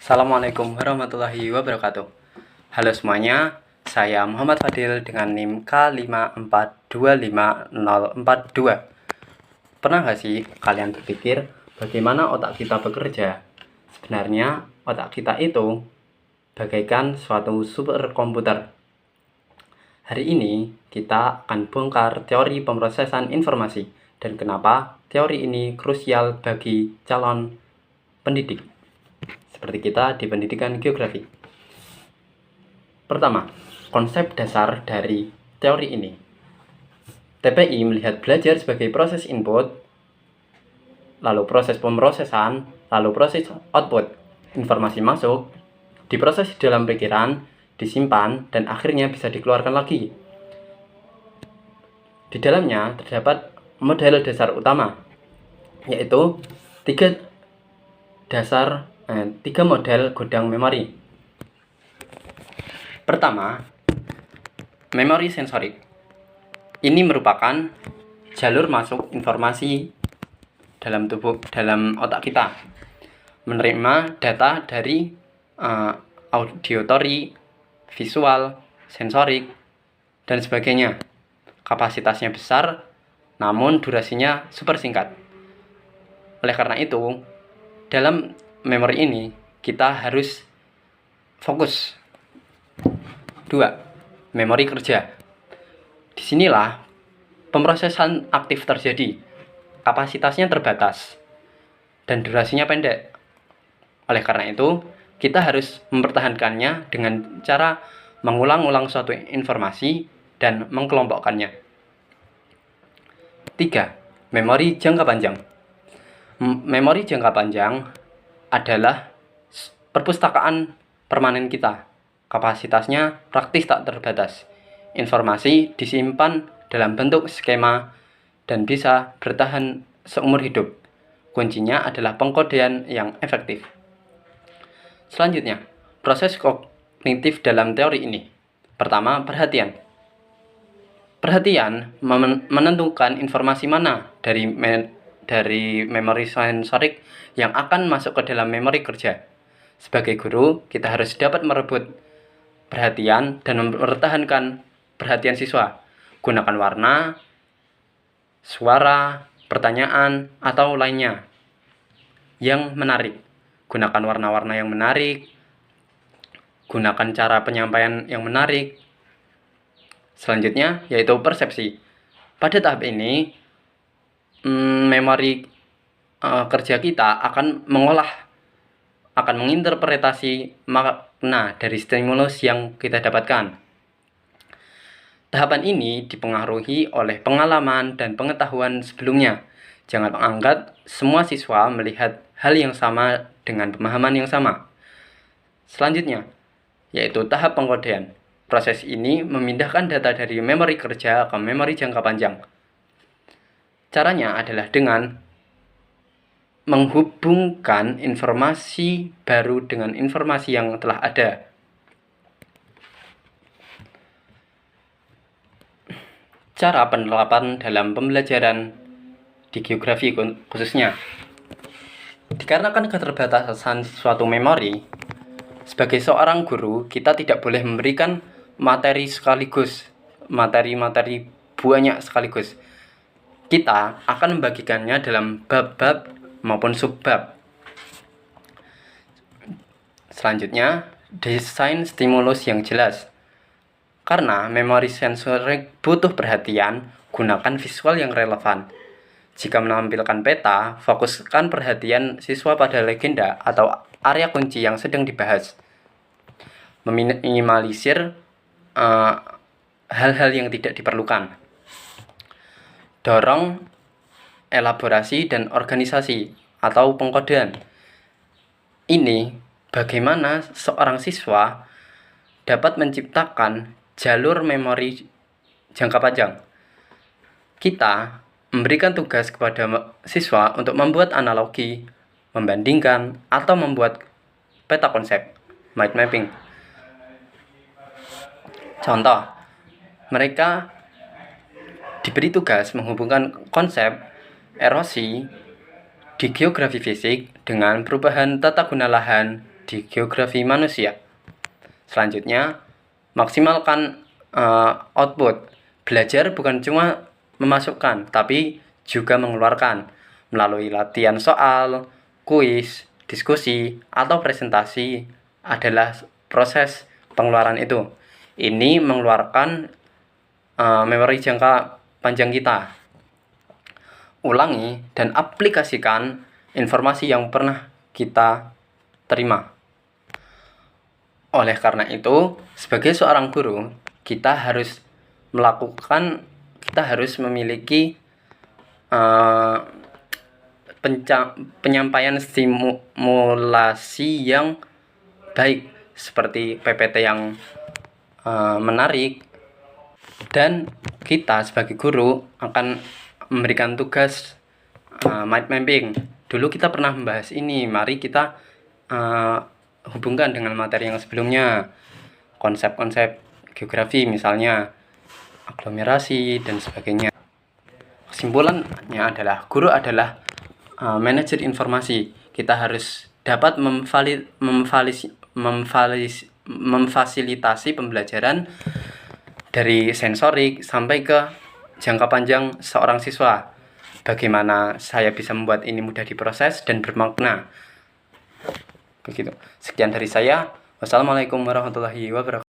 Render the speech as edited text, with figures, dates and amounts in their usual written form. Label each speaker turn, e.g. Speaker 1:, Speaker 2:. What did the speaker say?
Speaker 1: Assalamualaikum warahmatullahi wabarakatuh. Halo semuanya, saya Muhammad Fadil dengan NIM K5425042. Pernah gak sih kalian berpikir bagaimana otak kita bekerja? Sebenarnya otak kita itu bagaikan suatu superkomputer. Hari ini kita akan bongkar teori pemrosesan informasi dan kenapa teori ini krusial bagi calon pendidik, seperti kita di pendidikan geografi. Pertama, konsep dasar dari teori ini. TPI melihat belajar sebagai proses input, lalu proses pemrosesan, lalu proses output. Informasi masuk, diproses di dalam pikiran, disimpan, dan akhirnya bisa dikeluarkan lagi. Di dalamnya terdapat model dasar utama, yaitu tiga model gudang memori. Pertama, memori sensorik. Ini merupakan jalur masuk informasi dalam otak kita, menerima data dari auditory, visual, sensorik, dan sebagainya. Kapasitasnya besar, namun durasinya super singkat. Oleh karena itu, dalam memori ini kita harus fokus. 2. Memori kerja. Disinilah pemrosesan aktif terjadi. Kapasitasnya terbatas dan durasinya pendek. Oleh karena itu, kita harus mempertahankannya dengan cara mengulang-ulang suatu informasi dan mengkelompokkannya. 3. Memori jangka panjang. Memori jangka panjang adalah perpustakaan permanen kita. Kapasitasnya praktis tak terbatas. Informasi disimpan dalam bentuk skema dan bisa bertahan seumur hidup. Kuncinya adalah pengkodean yang efektif. Selanjutnya, proses kognitif dalam teori ini. Pertama, perhatian. Perhatian menentukan informasi mana dari memori sensorik yang akan masuk ke dalam memori kerja. Sebagai guru, kita harus dapat merebut perhatian dan mempertahankan perhatian siswa. Gunakan warna, suara, pertanyaan, atau lainnya yang menarik. Gunakan warna-warna yang menarik. Gunakan cara penyampaian yang menarik. Selanjutnya yaitu persepsi. Pada tahap ini, memori kerja kita akan menginterpretasi makna dari stimulus yang kita dapatkan. Tahapan ini dipengaruhi oleh pengalaman dan pengetahuan sebelumnya. Jangan menganggap semua siswa melihat hal yang sama dengan pemahaman yang sama. Selanjutnya, yaitu tahap pengkodean. Proses ini memindahkan data dari memori kerja ke memori jangka panjang. Caranya adalah dengan menghubungkan informasi baru dengan informasi yang telah ada. Cara penerapan dalam pembelajaran di geografi khususnya. Dikarenakan keterbatasan suatu memori, sebagai seorang guru, kita tidak boleh memberikan materi banyak sekaligus. Kita akan membagikannya dalam bab-bab maupun subbab. Selanjutnya, desain stimulus yang jelas. Karena memori sensorik butuh perhatian, gunakan visual yang relevan. Jika menampilkan peta, fokuskan perhatian siswa pada legenda atau area kunci yang sedang dibahas. Meminimalisir hal-hal yang tidak diperlukan. Dorong elaborasi dan organisasi atau pengkodean. Ini bagaimana seorang siswa dapat menciptakan jalur memori jangka panjang. Kita memberikan tugas kepada siswa untuk membuat analogi, membandingkan, atau membuat peta konsep, mind mapping. Contoh, mereka diberi tugas menghubungkan konsep erosi di geografi fisik dengan perubahan tata guna lahan di geografi manusia. Selanjutnya, maksimalkan output. Belajar bukan cuma memasukkan, tapi juga mengeluarkan melalui latihan soal, kuis, diskusi, atau presentasi adalah proses pengeluaran itu. Ini mengeluarkan memori jangka panjang kita. Ulangi dan aplikasikan informasi yang pernah kita terima. Oleh karena itu, sebagai seorang guru, kita harus memiliki penyampaian stimulasi yang baik, seperti PPT yang menarik, dan kita sebagai guru akan memberikan tugas mind mapping. Dulu kita pernah membahas ini, mari kita hubungkan dengan materi yang sebelumnya, konsep-konsep geografi misalnya aglomerasi dan sebagainya. Kesimpulannya adalah guru adalah manajer informasi. Kita harus dapat memfasilitasi pembelajaran dari sensorik sampai ke jangka panjang seorang siswa. Bagaimana saya bisa membuat ini mudah diproses dan bermakna. Begitu. Sekian dari saya. Wassalamualaikum warahmatullahi wabarakatuh.